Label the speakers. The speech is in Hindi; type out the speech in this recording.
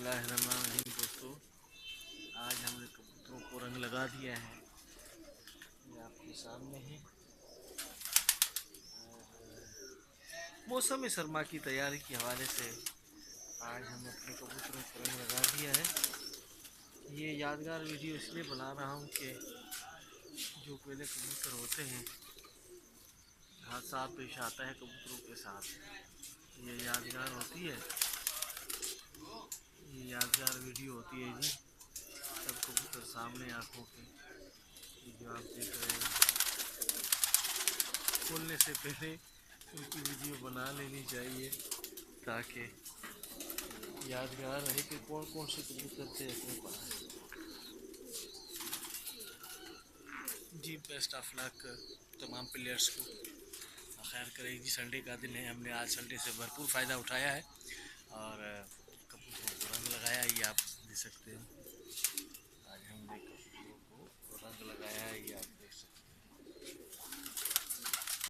Speaker 1: बिस्मिल्लाहिर्रहमानिर्रहीम। दोस्तों, आज हमने कबूतरों को रंग लगा दिया है, ये आपके सामने है। मौसम सरमा की तैयारी के हवाले से आज हमने अपने कबूतरों को रंग लगा दिया है। ये यादगार वीडियो इसलिए बना रहा हूँ कि जो पहले कबूतर होते हैं, हादसा पेश आता है कबूतरों के साथ, ये यादगार होती है, ये यादगार वीडियो होती है जी। सब कबूतर सामने आंखों के, ये जो आप देख रहे हैं, खोलने से पहले उनकी वीडियो बना लेनी चाहिए ताकि यादगार रहे कि कौन कौन से कबूतर थे अपने पास। जी, बेस्ट ऑफ लक तमाम प्लेयर्स को, खैर करेगी जी। संडे का दिन है, हमने आज संडे से भरपूर फ़ायदा उठाया है और कबूतरों को रंग लगाया, ये आप देख सकते हैं।